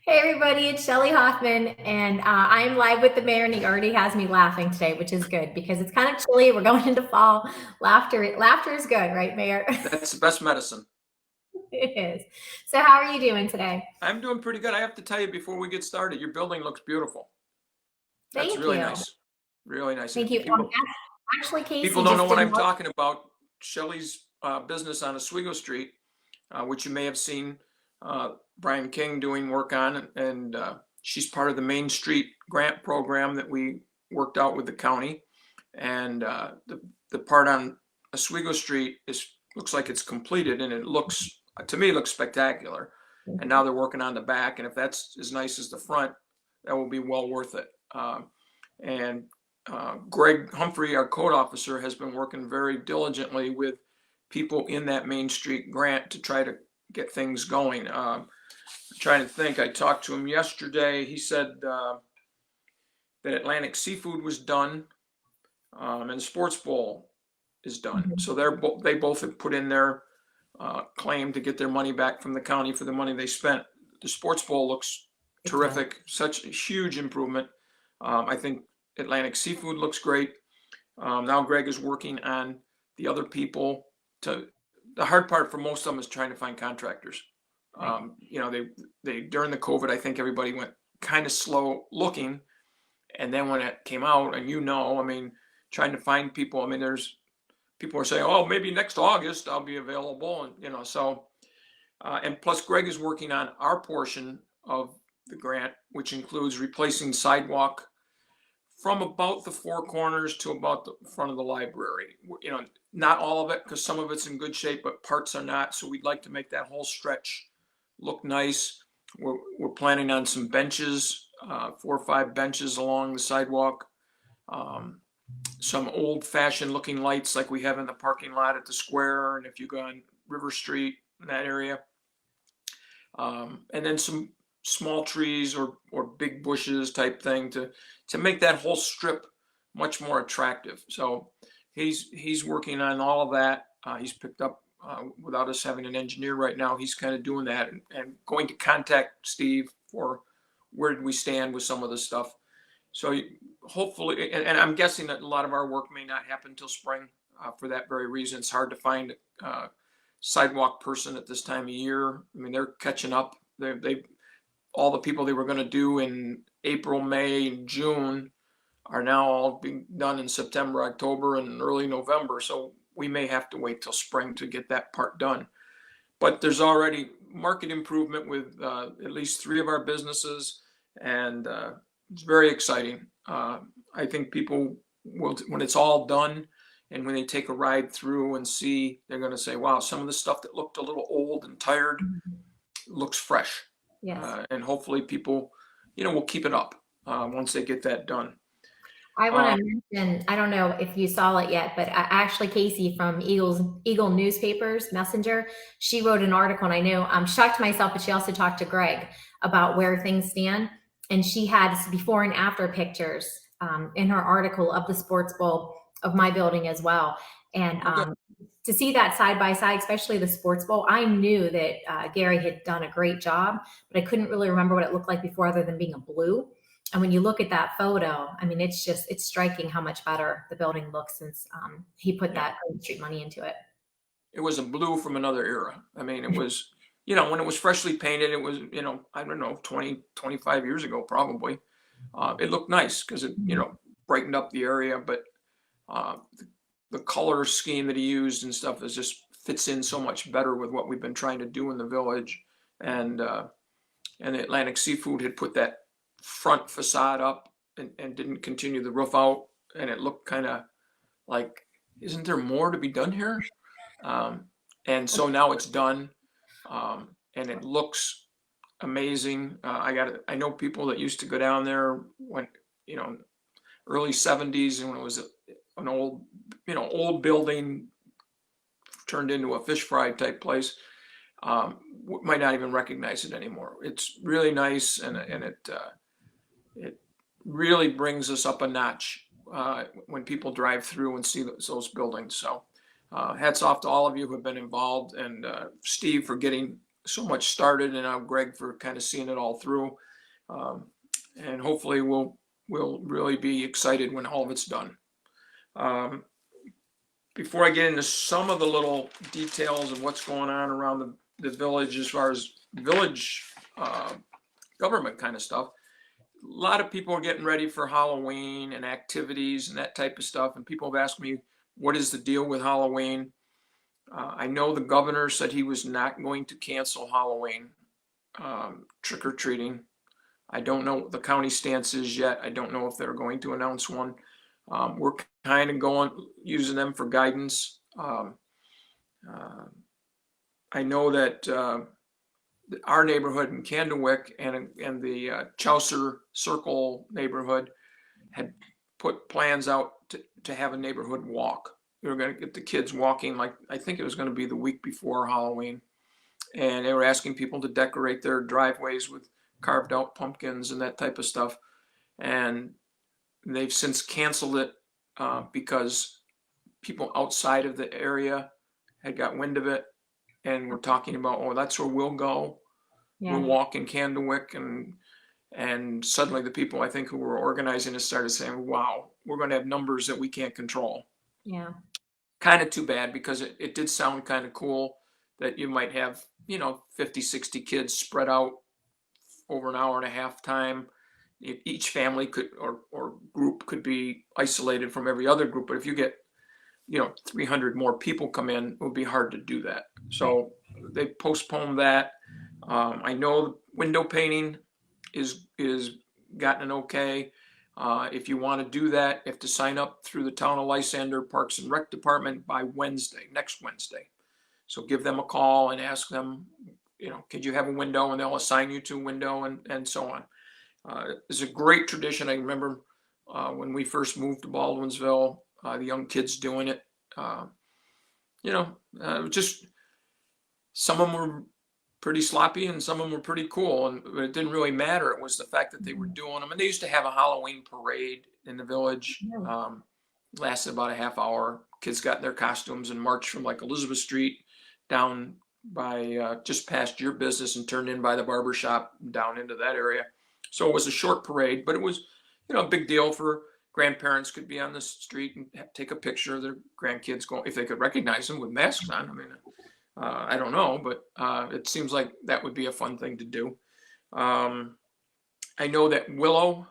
Hey everybody, it's Shelly Hoffman, and I'm live with the mayor, and he already has me laughing today, which is good because it's kind of chilly. We're going into fall. Laughter is good, right, Mayor? That's the best medicine. It is. So, how are you doing today? I'm doing pretty good. I have to tell you before we get started, your building looks beautiful. That's Thank really you. nice. Really nice. Thank you. Actually, People Casey don't know just what did I'm more. talking about. Shelley's business on Oswego Street, which you may have seen Brian King doing work on, and she's part of the Main Street grant program that we worked out with the county. And the part on Oswego Street looks like it's completed, and it looks to me looks spectacular. And now they're working on the back, and if that's as nice as the front, that will be well worth it. And Greg Humphrey, our code officer, has been working very diligently with people in that Main Street grant to try to get things going. I'm trying to think. I talked to him yesterday. He said that Atlantic Seafood was done, and the Sports Bowl is done. Mhm. So they both have put in their claim to get their money back from the county for the money they spent. The Sports Bowl looks It does. terrific. Such a huge improvement. I think Atlantic Seafood looks great. Now Greg is working on the other people. The hard part for most of them is trying to find contractors. Right. They during the COVID, I think everybody went kind of slow looking, and then when it came out, and I mean, trying to find people. I mean, there's people are saying, oh, maybe next August I'll be available, and so. And plus, Greg is working on our portion of the grant, which includes replacing sidewalk from about the four corners to about the front of the library. Not all of it, because some of it's in good shape, but parts are not. So we'd like to make that whole stretch look nice. We're planning on some benches, 4 or 5 benches along the sidewalk. Some old-fashioned looking lights like we have in the parking lot at the square, and if you go on River Street in that area. And then some small trees or big bushes type thing to make that whole strip much more attractive. So he's working on all of that. He's picked up without us having an engineer right now. He's kind of doing that and going to contact Steve for where did we stand with some of the stuff. So hopefully, and I'm guessing that a lot of our work may not happen until spring for that very reason. It's hard to find sidewalk person at this time of year. I mean, they're catching up. They all the people they were going to do in April, May, and June are now all being done in September, October, and early November. So we may have to wait till spring to get that part done. But there's already market improvement with at least 3 of our businesses, and it's very exciting. I think people will, when it's all done, and when they take a ride through and see, they're going to say, wow, some of the stuff that looked a little old and tired Mhm. looks fresh. Yes. And hopefully people, will keep it up once they get that done. I want Um, to mention, I don't know if you saw it yet, but Ashley Casey from Eagle Newspapers Messenger, she wrote an article, and I know she talked to myself, but she also talked to Greg about where things stand. And she had before and after pictures in her article of the sports bowl of my building as well. And oh, good. to see that side by side, especially the sports bowl, I knew that Gary had done a great job, but I couldn't really remember what it looked like before other than being a blue. And when you look at that photo, I mean, it's striking how much better the building looks since he put Yeah, that Green Street money into it. it was a blue from another era. I mean, it was, when it was freshly painted, it was, I don't know, 20, 25 years ago, probably. It looked nice because it, brightened up the area, but the color scheme that he used and stuff is just fits in so much better with what we've been trying to do in the village. And Atlantic Seafood had put that front facade up and didn't continue the roof out, and it looked kind of like, isn't there more to be done here? Um, and so now it's done, and it looks amazing. I know people that used to go down there when, you know, early 70s, and when it was an old building turned into a fish fry type place, might not even recognize it anymore. It's really nice, and it really brings us up a notch when people drive through and see those buildings. So hats off to all of you who have been involved, and Steve for getting so much started, and now Greg for kind of seeing it all through. Um, and hopefully we'll really be excited when all of it's done. Um, Before I get into some of the little details of what's going on around the village as far as village government kind of stuff, a lot of people are getting ready for Halloween and activities and that type of stuff. And people have asked me, what is the deal with Halloween? I know the governor said he was not going to cancel Halloween trick or treating. I don't know what the county stance is yet. I don't know if they're going to announce one. We're kind of using them for guidance. I know that our neighborhood in Canton Woods and the Chaucer Circle neighborhood had put plans out to have a neighborhood walk. We were going to get the kids walking, like I think it was going to be the week before Halloween, and they were asking people to decorate their driveways with carved out pumpkins and that type of stuff. And they've since canceled it because people outside of the area had got wind of it and were talking about, oh, that's where we'll go. Yeah. We'll walk in Candlewick, and suddenly the people I think who were organizing it started saying, wow, we're going to have numbers that we can't control. Yeah. Kind of too bad, because it did sound kind of cool that you might have, 50, 60 kids spread out over an hour and a half time. Each family could or group could be isolated from every other group. But if you get, 300 more people come in, it would be hard to do that. So they postponed that. I know window painting is gotten an okay. If you want to do that, you have to sign up through the Town of Lysander Parks and Rec Department by next Wednesday. So give them a call and ask them, could you have a window, and they'll assign you to a window and so on. It's a great tradition. I remember when we first moved to Baldwinsville, the young kids doing it. Just some of them were pretty sloppy and some of them were pretty cool, and it didn't really matter. It was the fact that they were doing them. And they used to have a Halloween parade in the village. Lasted about a half hour. Kids got in their costumes and marched from like Elizabeth Street down by just past your business and turned in by the barber shop down into that area. So it was a short parade, but it was, a big deal for grandparents could be on the street and take a picture of their grandkids going, if they could recognize them with masks on. I mean, I don't know, but it seems like that would be a fun thing to do. I know that Willow,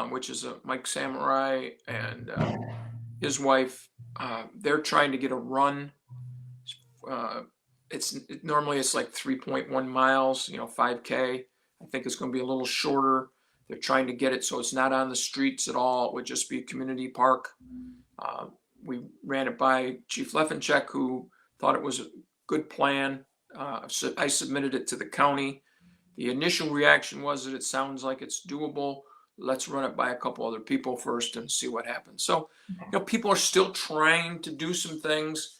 which is a Mike Samurai and his wife, they're trying to get a run. Normally it's like 3.1 miles, 5K. I think it's going to be a little shorter. They're trying to get it so it's not on the streets at all. It would just be a community park. We ran it by Chief Leffencheck, who thought it was a good plan. So I submitted it to the county. The initial reaction was that it sounds like it's doable. Let's run it by a couple other people first and see what happens. So, people are still trying to do some things.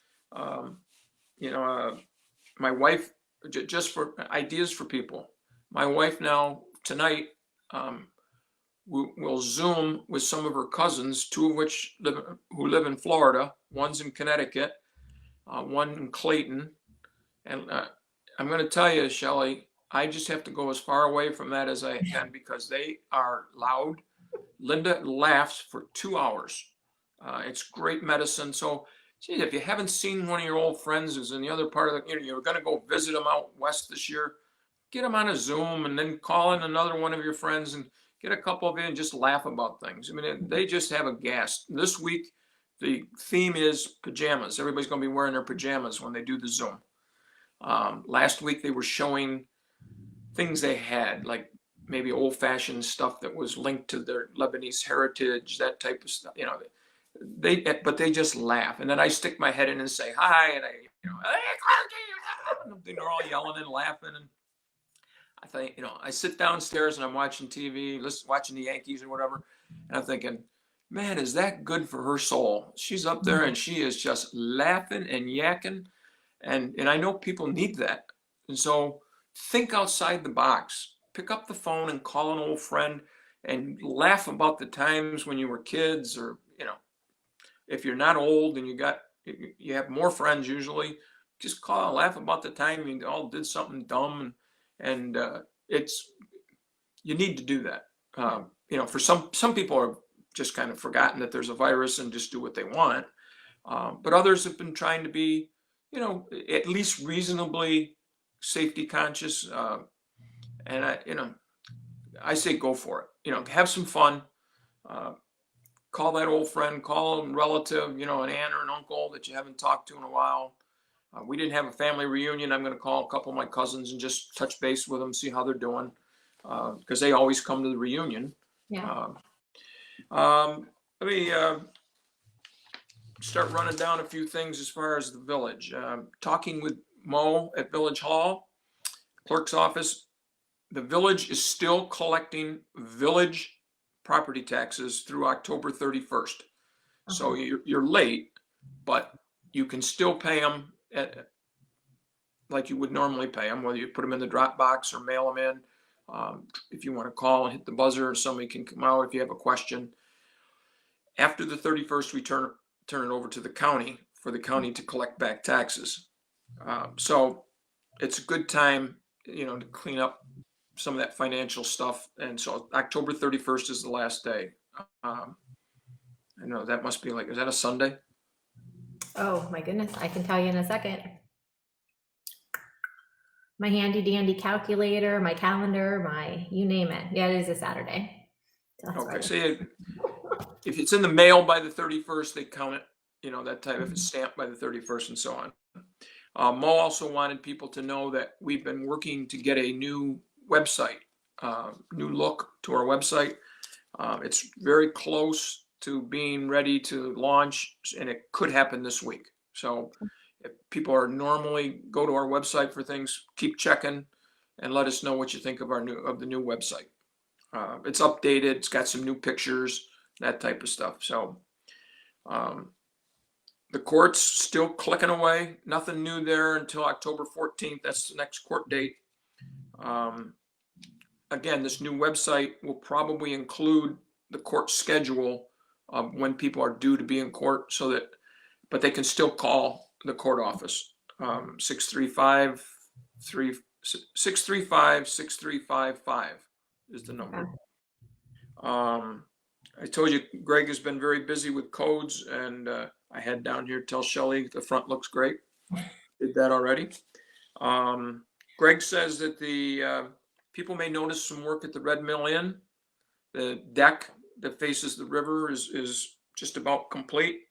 My wife, just for ideas for people, my wife now tonight will Zoom with some of her cousins, two of which who live in Florida. One's in Connecticut, one in Clayton. And I'm going to tell you, Shelley, I just have to go as far away from that as I can because they are loud. Linda laughs for 2 hours. It's great medicine. So, geez, if you haven't seen one of your old friends who's in the other part of you're going to go visit them out west this year, get them on a Zoom and then call in another one of your friends and get a couple of you and just laugh about things. I mean, they just have a gas. This week, the theme is pajamas. Everybody's going to be wearing their pajamas when they do the Zoom. Last week, they were showing things they had, like maybe old-fashioned stuff that was linked to their Lebanese heritage, that type of stuff. But they just laugh, and then I stick my head in and say hi, and hey, Clarke, they're all yelling and laughing, and I think, I sit downstairs and I'm watching TV, watching the Yankees or whatever, and I'm thinking, man, is that good for her soul? She's up there and she is just laughing and yakking, and I know people need that, and so think outside the box. Pick up the phone and call an old friend and laugh about the times when you were kids, or if you're not old and you have more friends usually, just call and laugh about the time you all did something dumb, and it's, you need to do that. For some people are just kind of forgotten that there's a virus and just do what they want. But others have been trying to be, at least reasonably safety conscious. And I say go for it. Have some fun. Call that old friend, call a relative, an aunt or an uncle that you haven't talked to in a while. We didn't have a family reunion. I'm going to call a couple of my cousins and just touch base with them, see how they're doing, because they always come to the reunion. Yeah. Let me start running down a few things as far as the village. Talking with Mo at Village Hall, clerk's office. The village is still collecting village property taxes through October 31st. So you're late, but you can still pay them like you would normally pay them, whether you put them in the drop box or mail them in. If you want to call and hit the buzzer, somebody can come out if you have a question. After the 31st, we turn it over to the county for the county to collect back taxes. So it's a good time, to clean up some of that financial stuff. And so October 31st is the last day. I know that must be is that a Sunday? Oh my goodness. I can tell you in a second. My handy dandy calculator, my calendar, you name it. Yeah, it is a Saturday. So okay. Right. So if it's in the mail by the 31st, they count it, that type, if it's stamped by the 31st and so on. Mo also wanted people to know that we've been working to get a new website, new look to our website. It's very close to being ready to launch, and it could happen this week. So if people are normally go to our website for things, keep checking and let us know what you think of the new website. It's updated. It's got some new pictures, that type of stuff. So the court's still clicking away. Nothing new there until October 14th. That's the next court date. Again, this new website will probably include the court schedule of when people are due to be in court, but they can still call the court office. 635-6355 is the number. I told you Greg has been very busy with codes, and I had down here tell Shelley the front looks great. Did that already. Greg says that the people may notice some work at the Red Mill Inn. The deck that faces the river is just about complete.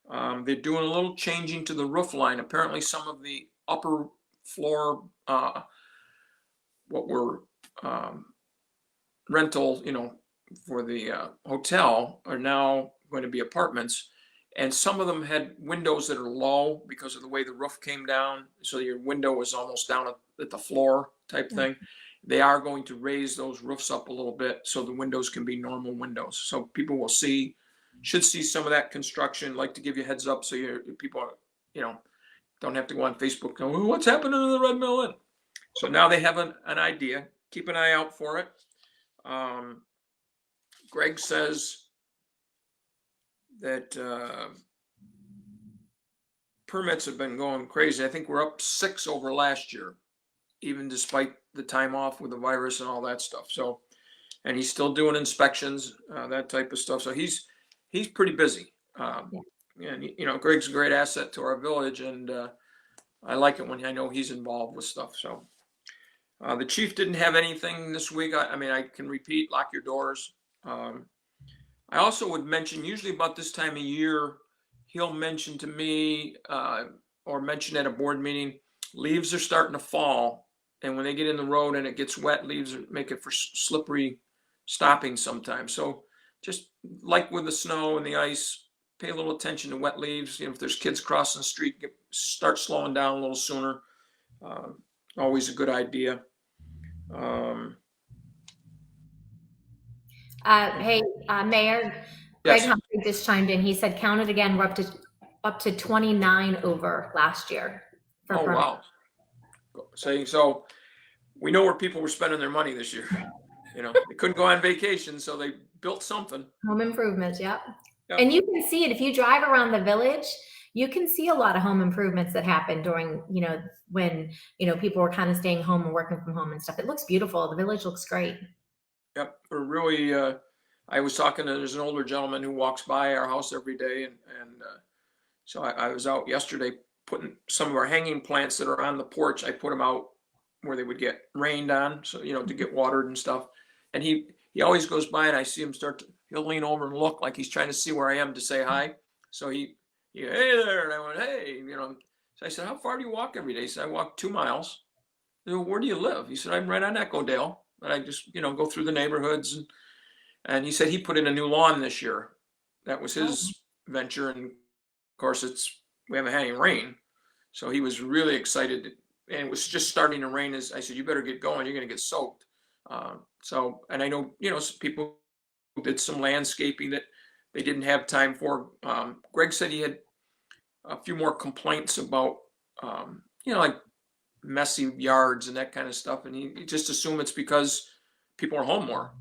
They're doing a little changing to the roof line. Apparently some of the upper floor, what were rental, for the hotel, are now going to be apartments. And some of them had windows that are low because of the way the roof came down. So your window was almost down at the floor type thing. They are going to raise those roofs up a little bit so the windows can be normal windows. So people should see some of that construction. Like to give you a heads up so people are, don't have to go on Facebook going, well, what's happening to the Red Mill Inn? So now they have an idea. Keep an eye out for it. Greg says that permits have been going crazy. I think we're up 6 over last year, even despite the time off with the virus and all that stuff. So, and he's still doing inspections, that type of stuff. So he's pretty busy. And Greg's a great asset to our village, and I like it when I know he's involved with stuff. So the chief didn't have anything this week. I can repeat, lock your doors. I also would mention, usually about this time of year, he'll mention to me or mention at a board meeting, leaves are starting to fall. And when they get in the road and it gets wet, leaves make it for slippery stopping sometimes. So just like with the snow and the ice, pay a little attention to wet leaves. If there's kids crossing the street, start slowing down a little sooner. Always a good idea. Hey, Mayor, Greg Yes. Humphrey just chimed in. He said, count it again. We're up to 29 over last year. Oh, wow. So we know where people were spending their money this year. They couldn't go on vacation, so they built something. Home improvements, yep. And you can see it if you drive around the village. you can see a lot of home improvements that happen during, when, people were kind of staying home and working from home and stuff. It looks beautiful. The village looks great. Yep, we're really. I was talking to there's an older gentleman who walks by our house every day, and so I was out yesterday putting some of our hanging plants that are on the porch. I put them out where they would get rained on, so to get watered and stuff. And he always goes by, and I see him he'll lean over and look like he's trying to see where I am to say hi. So he hey there, and I went, hey, So I said, how far do you walk every day? He said, I walk 2 miles. I said, well, where do you live? He said, I'm right on Echo Dale, and I just go through the neighborhoods, and he said he put in a new lawn this year. That was his venture, and of course we haven't had any rain, so he was really excited. And it was just starting to rain. As I said, you better get going. You're going to get soaked. And I know some people did some landscaping that they didn't have time for. Greg said he had a few more complaints about like messy yards and that kind of stuff, and he just assumed it's because people are home more.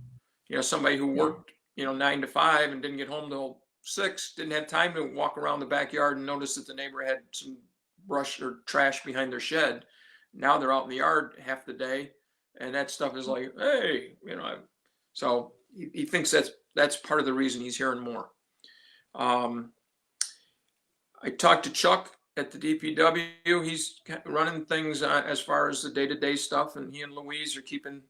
Somebody who worked 9 to 5 and didn't get home till 6 didn't have time to walk around the backyard and notice that the neighbor had some brush or trash behind their shed. Now they're out in the yard half the day, and that stuff is like, hey, so he thinks that's part of the reason he's hearing more. I talked to Chuck at the DPW. He's running things as far as the day-to-day stuff, and he and Louise are keeping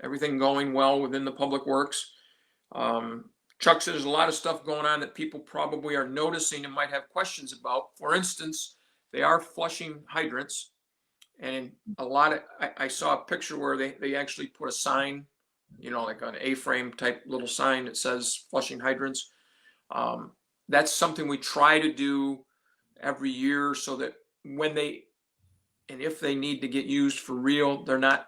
everything going well within the public works. Chuck said there's a lot of stuff going on that people probably are noticing and might have questions about. For instance, they are flushing hydrants, and I saw a picture where they actually put a sign, like an A-frame type little sign that says flushing hydrants. That's something we try to do every year so that when if they need to get used for real, they're not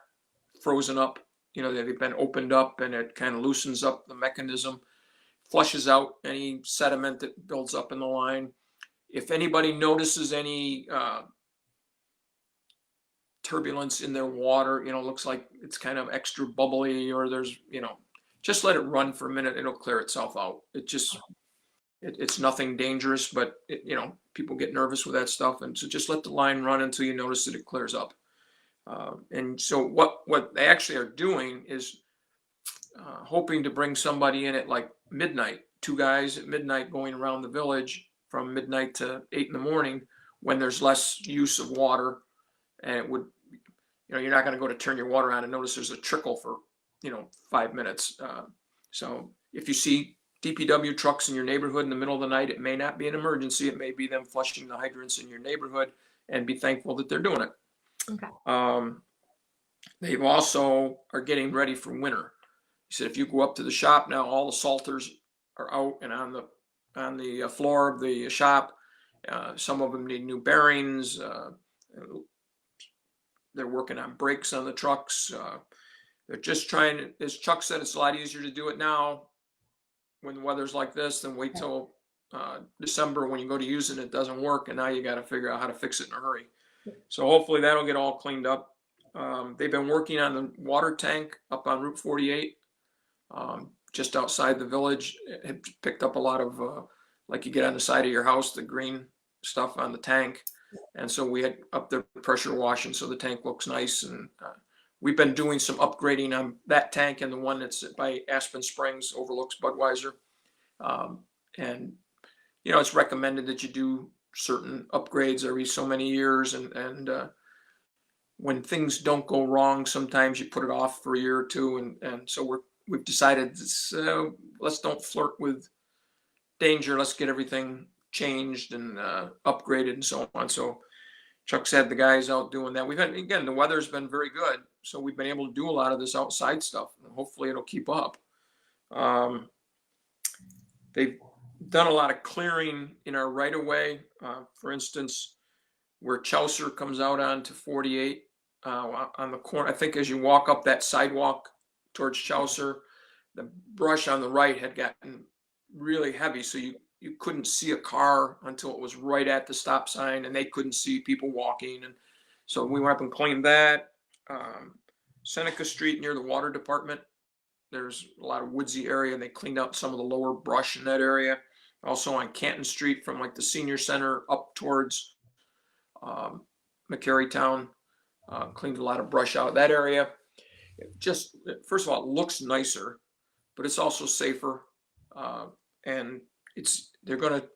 frozen up. They've been opened up, and it kind of loosens up the mechanism, flushes out any sediment that builds up in the line. If anybody notices any turbulence in their water, looks like it's kind of extra bubbly, or there's, just let it run for a minute. It'll clear itself out. It's nothing dangerous, but people get nervous with that stuff. And so just let the line run until you notice that it clears up. And so what they actually are doing is hoping to bring somebody in at like midnight, 2 guys at midnight going around the village from midnight to 8 in the morning when there's less use of water. And it would, you're not going to go to turn your water on and notice there's a trickle for, 5 minutes. So if you see DPW trucks in your neighborhood in the middle of the night, it may not be an emergency. It may be them flushing the hydrants in your neighborhood, and be thankful that they're doing it. Okay. They also are getting ready for winter. He said if you go up to the shop now, all the salters are out and on the floor of the shop. Some of them need new bearings. They're working on brakes on the trucks. They're just trying to, as Chuck said, it's a lot easier to do it now when the weather's like this than wait till December when you go to use it, it doesn't work, and now you got to figure out how to fix it in a hurry. So hopefully that'll get all cleaned up. They've been working on the water tank up on Route 48, just outside the village. It picked up a lot of, like you get on the side of your house, the green stuff on the tank. And so we had up the pressure washing so the tank looks nice. And we've been doing some upgrading on that tank and the one that's by Aspen Springs overlooks Budweiser. And, it's recommended that you do certain upgrades every so many years. And when things don't go wrong, sometimes you put it off for a year or two. And so we've decided let's don't flirt with danger. Let's get everything changed and upgraded and so on. So Chuck's had the guys out doing that. We've had, again, the weather's been very good. So we've been able to do a lot of this outside stuff. And hopefully it'll keep up. They've done a lot of clearing in our right of way. For instance, where Chaucer comes out onto 48 on the corner. I think as you walk up that sidewalk towards Chaucer, the brush on the right had gotten really heavy. So you couldn't see a car until it was right at the stop sign, and they couldn't see people walking. And so we went up and cleaned that. Seneca Street near the water department, there's a lot of woodsy area, and they cleaned out some of the lower brush in that area. Also on Canton Street from like the senior center up towards McCary Town. Cleaned a lot of brush out of that area. Just, first of all, it looks nicer, but it's also safer. And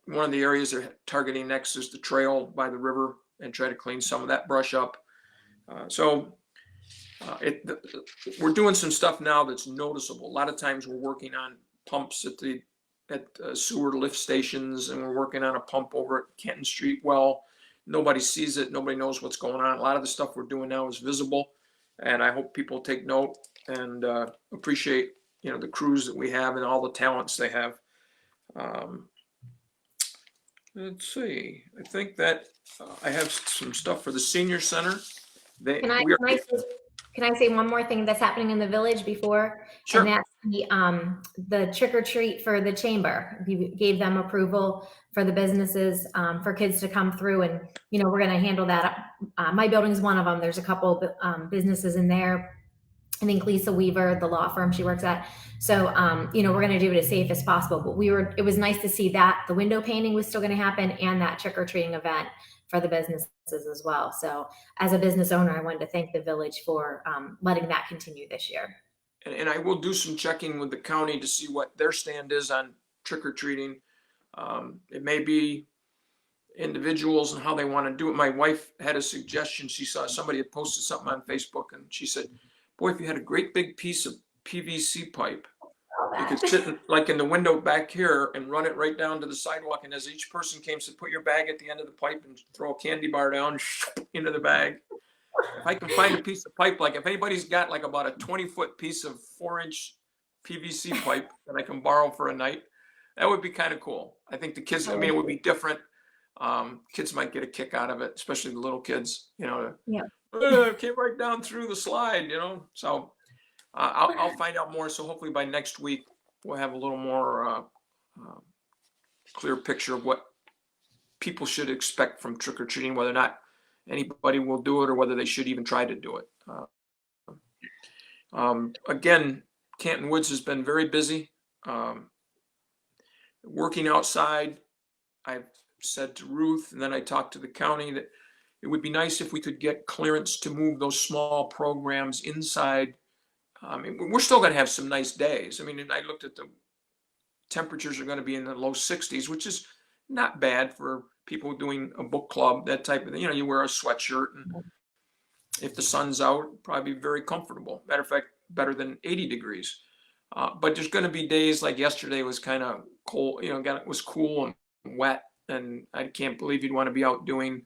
one of the areas they're targeting next is the trail by the river and try to clean some of that brush up. We're doing some stuff now that's noticeable. A lot of times we're working on pumps at sewer lift stations, and we're working on a pump over at Canton Street. Well, nobody sees it. Nobody knows what's going on. A lot of the stuff we're doing now is visible, and I hope people take note and appreciate, the crews that we have and all the talents they have. Let's see. I think that I have some stuff for the senior center. Can I say one more thing that's happening in the village before? Sure. And that's the trick or treat for the chamber. We gave them approval for the businesses, for kids to come through, and we're going to handle that. My building's one of them. There's a couple businesses in there. I think Lisa Weaver, the law firm she works at. So, we're going to do it as safe as possible. But it was nice to see that the window painting was still going to happen, and that trick or treating event for the businesses as well. So as a business owner, I wanted to thank the village for letting that continue this year. And I will do some checking with the county to see what their stand is on trick or treating. It may be individuals and how they want to do it. My wife had a suggestion. She saw somebody had posted something on Facebook, and she said, boy, if you had a great big piece of PVC pipe, you could sit like in the window back here and run it right down to the sidewalk. And as each person came, said, put your bag at the end of the pipe and throw a candy bar down into the bag. If I can find a piece of pipe, like if anybody's got like about a 20-foot piece of 4-inch PVC pipe that I can borrow for a night, that would be kind of cool. I think the kids, it would be different. Kids might get a kick out of it, especially the little kids, Yeah. Came right down through the slide, so I'll find out more. So hopefully by next week, we'll have a little more clear picture of what people should expect from trick-or-treating, whether or not anybody will do it or whether they should even try to do it. Again, Canton Woods has been very busy. Working outside, I've said to Ruth, and then I talked to the county, that it would be nice if we could get clearance to move those small programs inside. We're still going to have some nice days. I looked at the temperatures are going to be in the low 60s, which is not bad for people doing a book club, that type of thing. You wear a sweatshirt, and if the sun's out, probably very comfortable. Matter of fact, better than 80 degrees. But there's going to be days like yesterday was kind of cold, it was cool and wet, and I can't believe you'd want to be out doing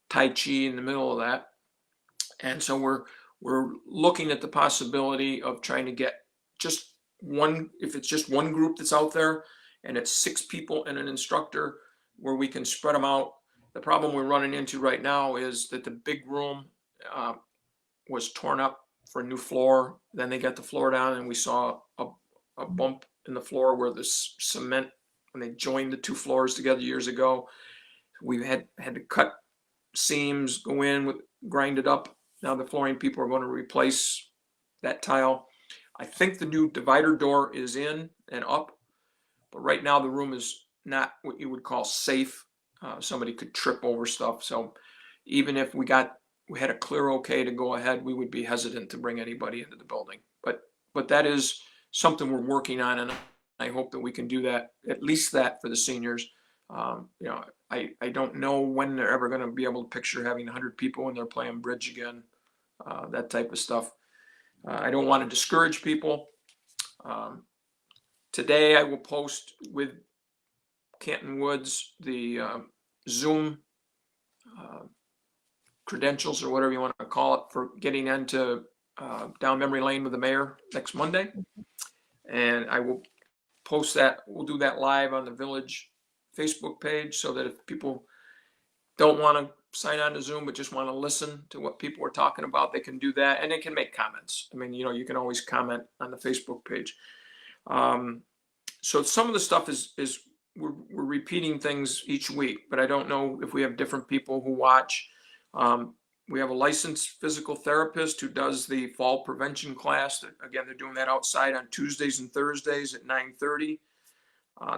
Tai Chi in the middle of that. And so we're looking at the possibility of trying to get just one, if it's just one group that's out there and it's 6 people and an instructor, where we can spread them out. The problem we're running into right now is that the big room was torn up for a new floor. Then they got the floor down, and we saw a bump in the floor where the cement, when they joined the 2 floors together years ago, we had to cut seams, go in with, grind it up. Now the flooring people are going to replace that tile. I think the new divider door is in and up, but right now the room is not what you would call safe. Somebody could trip over stuff. So even if we had a clear okay to go ahead, we would be hesitant to bring anybody into the building. But that is something we're working on, and I hope that we can do that, at least that for the seniors. I don't know when they're ever going to be able to picture having 100 people when they're playing bridge again, that type of stuff. I don't want to discourage people. Today I will post with Canton Woods the Zoom credentials, or whatever you want to call it, for getting into down memory lane with the mayor next Monday. And I will post that. We'll do that live on the village Facebook page, so that if people don't want to sign on to Zoom but just want to listen to what people are talking about, they can do that, and they can make comments. You can always comment on the Facebook page. So some of the stuff is we're repeating things each week, but I don't know if we have different people who watch. We have a licensed physical therapist who does the fall prevention class. Again, they're doing that outside on Tuesdays and Thursdays at 9:30.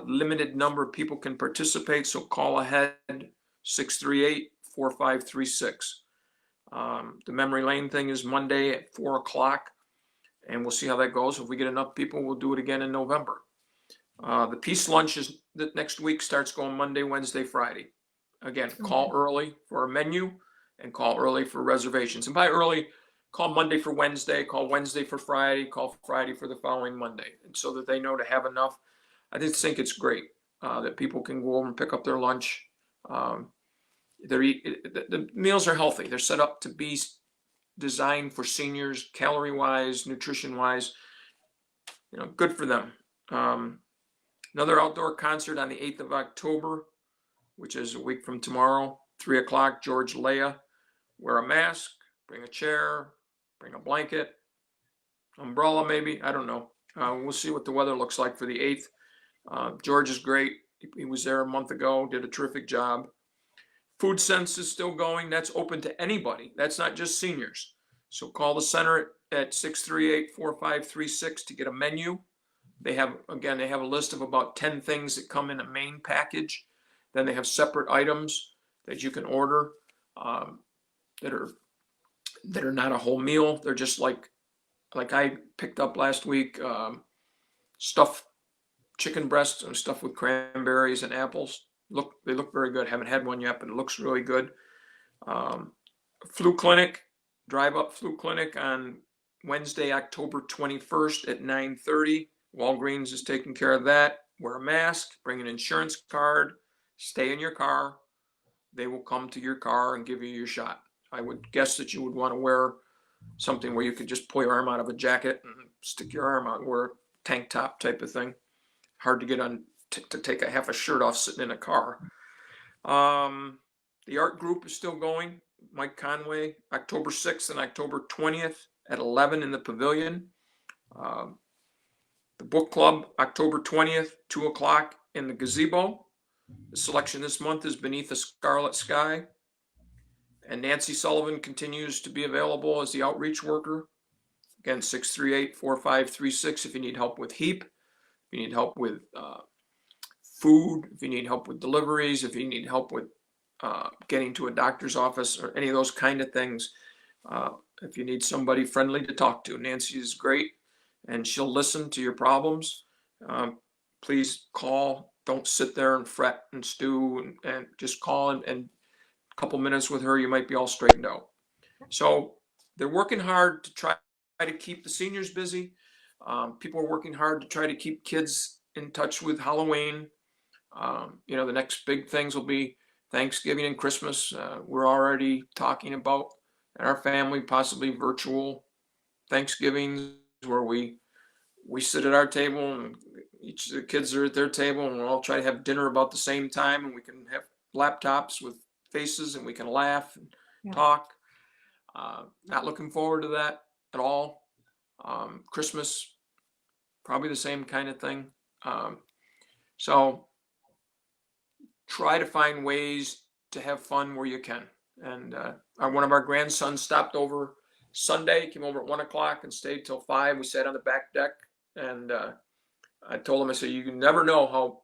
Limited number of people can participate, so call ahead, 638-4536. The memory lane thing is Monday at 4 o'clock, and we'll see how that goes. If we get enough people, we'll do it again in November. The peace lunch is the next week, starts going Monday, Wednesday, Friday. Again, call early for a menu and call early for reservations. And by early, call Monday for Wednesday, call Wednesday for Friday, call Friday for the following Monday, and so that they know to have enough. I just think it's great that people can go over and pick up their lunch. The meals are healthy. They're set up to be designed for seniors, calorie-wise, nutrition-wise. Good for them. Another outdoor concert on the 8th of October, which is a week from tomorrow, 3 o'clock, George Leah. Wear a mask, bring a chair, bring a blanket, umbrella maybe, I don't know. We'll see what the weather looks like for the 8th. George is great. He was there a month ago, did a terrific job. Food Sense is still going. That's open to anybody. That's not just seniors. So call the center at 638-4536 to get a menu. They have a list of about 10 things that come in a main package. Then they have separate items that you can order that are not a whole meal. They're just like I picked up last week, stuffed chicken breasts and stuff with cranberries and apples. They look very good. Haven't had one yet, but it looks really good. Flu clinic, drive-up flu clinic on Wednesday, October 21st at 9:30. Walgreens is taking care of that. Wear a mask, bring an insurance card, stay in your car. They will come to your car and give you your shot. I would guess that you would want to wear something where you could just pull your arm out of a jacket and stick your arm out, wear a tank top type of thing. Hard to get on to take a half a shirt off sitting in a car. The art group is still going. Mike Conway, October 6th and October 20th at 11 in the pavilion. The book club, October 20th, 2 o'clock in the gazebo. The selection this month is Beneath a Scarlet Sky. And Nancy Sullivan continues to be available as the outreach worker. Again, 638-4536 if you need help with HEAP, if you need help with food, if you need help with deliveries, if you need help with getting to a doctor's office or any of those kind of things. If you need somebody friendly to talk to, Nancy is great and she'll listen to your problems. Please call. Don't sit there and fret and stew and just call and a couple minutes with her, you might be all straightened out. So they're working hard to try to keep the seniors busy. People are working hard to try to keep kids in touch with Halloween. The next big things will be Thanksgiving and Christmas. We're already talking about in our family possibly virtual Thanksgivings where we sit at our table and each of the kids are at their table and we'll all try to have dinner about the same time and we can have laptops with faces and we can laugh and talk. Not looking forward to that at all. Christmas, probably the same kind of thing. So try to find ways to have fun where you can. And one of our grandsons stopped over Sunday, came over at 1 o'clock and stayed till 5. We sat on the back deck and I told him, I said, you never know how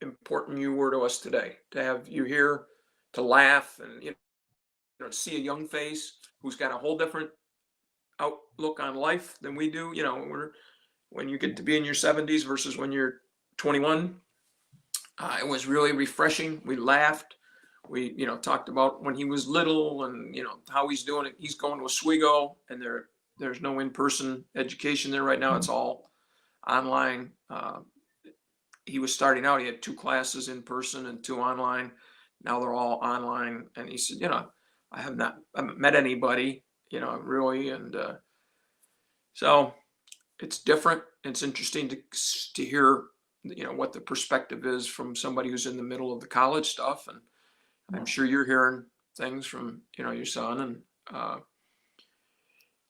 important you were to us today, to have you here, to laugh and see a young face who's got a whole different outlook on life than we do. When you get to be in your 70s versus when you're 21, it was really refreshing. We laughed. We talked about when he was little and how he's doing it. He's going to Oswego and there's no in-person education there right now. It's all online. He was starting out. He had 2 classes in person and 2 online. Now they're all online. And he said, I haven't met anybody, really. And so it's different. It's interesting to hear, what the perspective is from somebody who's in the middle of the college stuff. And I'm sure you're hearing things from, your son. And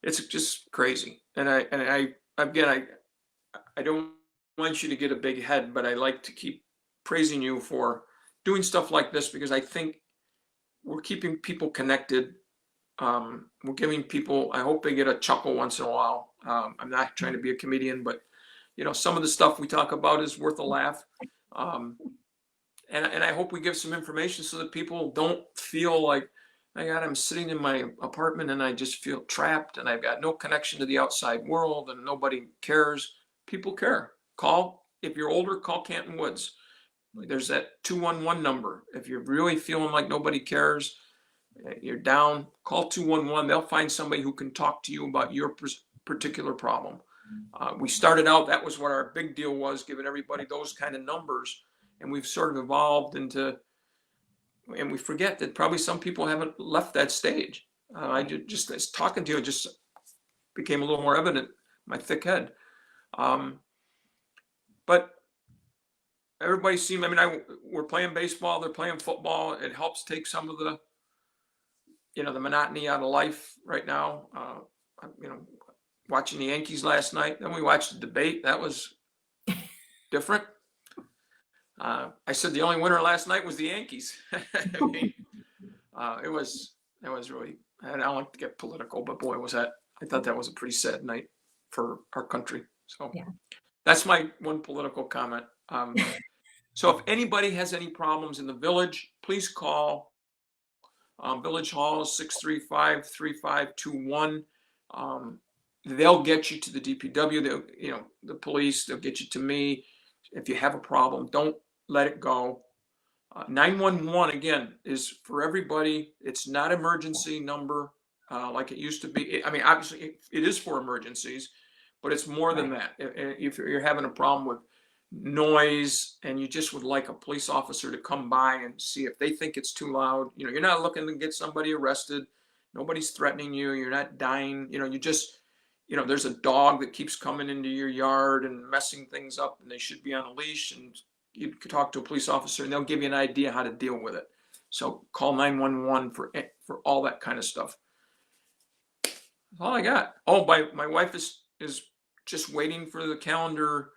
it's just crazy. And I don't want you to get a big head, but I like to keep praising you for doing stuff like this because I think we're keeping people connected. We're giving people, I hope they get a chuckle once in a while. I'm not trying to be a comedian, but some of the stuff we talk about is worth a laugh. And I hope we give some information so that people don't feel like, my God, I'm sitting in my apartment and I just feel trapped and I've got no connection to the outside world and nobody cares. People care. If you're older, call Canton Woods. There's that 211 number. If you're really feeling like nobody cares, you're down, call 211. They'll find somebody who can talk to you about your particular problem. We started out, that was what our big deal was, giving everybody those kind of numbers. And we've sort of evolved into, and we forget that probably some people haven't left that stage. Just talking to you, it just became a little more evident, my thick head. But everybody seemed, we're playing baseball, they're playing football. It helps take some of the, the monotony out of life right now. Watching the Yankees last night, then we watched the debate. That was different. I said the only winner last night was the Yankees. It was really, I don't like to get political, but boy, I thought that was a pretty sad night for our country. So yeah. That's my one political comment. So if anybody has any problems in the village, please call Village Hall 635-3521. They'll get you to the DPW, the police, they'll get you to me. If you have a problem, don't let it go. 911, again, is for everybody. It's not emergency number like it used to be. Obviously, it is for emergencies, but it's more than that. If you're having a problem with noise and you just would like a police officer to come by and see if they think it's too loud, you're not looking to get somebody arrested. Nobody's threatening you. You're not dying. You just, there's a dog that keeps coming into your yard and messing things up, and they should be on a leash, and you could talk to a police officer and they'll give you an idea how to deal with it. So call 911 for all that kind of stuff. That's all I got. Oh, my wife is just waiting for the calendar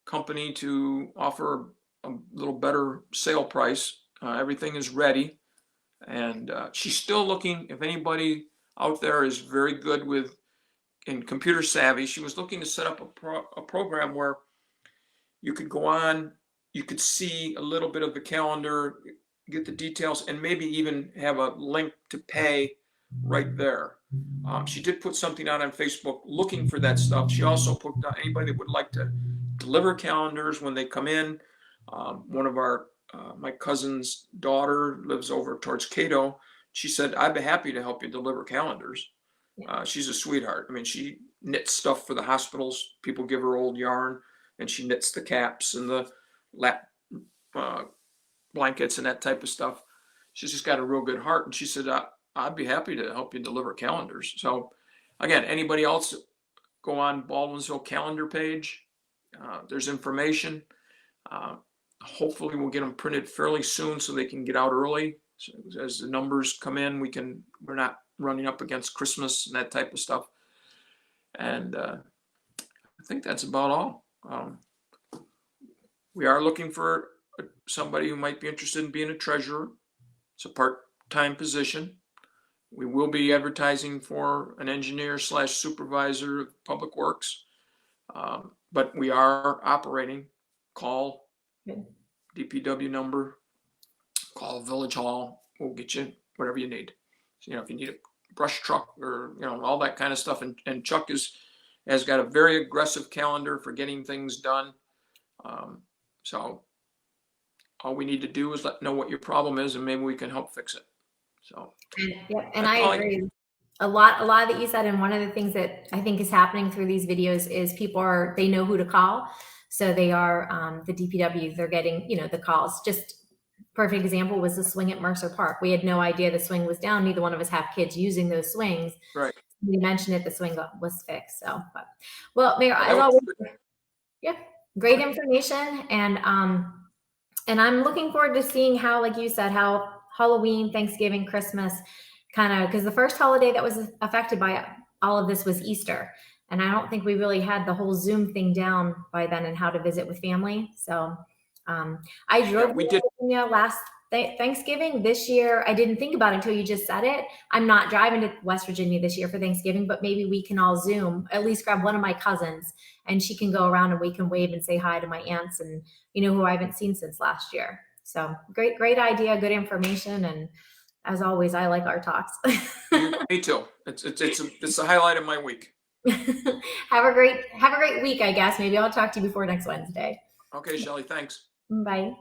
company to offer a little better sale price. Everything is ready, and she's still looking. If anybody out there is very good in computer savvy, she was looking to set up a program where you could go on, you could see a little bit of the calendar, get the details, and maybe even have a link to pay right there. She did put something out on Facebook looking for that stuff. She also put out anybody that would like to deliver calendars when they come in. One of my cousin's daughter lives over towards Cato. She said, I'd be happy to help you deliver calendars. She's a sweetheart. She knits stuff for the hospitals. People give her old yarn, and she knits the caps and the lap blankets and that type of stuff. She's just got a real good heart. And she said, I'd be happy to help you deliver calendars. So again, anybody else, go on Baldwinsville calendar page. There's information. Hopefully we'll get them printed fairly soon so they can get out early. So as the numbers come in, we're not running up against Christmas and that type of stuff. And I think that's about all. We are looking for somebody who might be interested in being a treasurer. It's a part-time position. We will be advertising for an engineer / supervisor of public works. But we are operating. Call DPW number, call Village Hall. We'll get you whatever you need. So, if you need a brush truck or, all that kind of stuff. And Chuck has got a very aggressive calendar for getting things done. So all we need to do is know what your problem is, and maybe we can help fix it. So, and I agree. A lot that you said, and one of the things that I think is happening through these videos is they know who to call. So they are the DPW, they're getting, the calls. Just perfect example was the swing at Mercer Park. We had no idea the swing was down. Neither one of us have kids using those swings. Right. We mentioned it, the swing was fixed. So, well, Mayor, as always, great information. And I'm looking forward to seeing how, like you said, how Halloween, Thanksgiving, Christmas, because the first holiday that was affected by all of this was Easter. And I don't think we really had the whole Zoom thing down by then and how to visit with family. So I drove to Virginia Thanksgiving this year, I didn't think about it until you just said it. I'm not driving to West Virginia this year for Thanksgiving, but maybe we can all Zoom, at least grab one of my cousins and she can go around and we can wave and say hi to my aunts and, who I haven't seen since last year. So great idea, good information. And as always, I like our talks. Me too. It's the highlight of my week. Have a great week, I guess. Maybe I'll talk to you before next Wednesday. Okay, Shelley, thanks. Bye.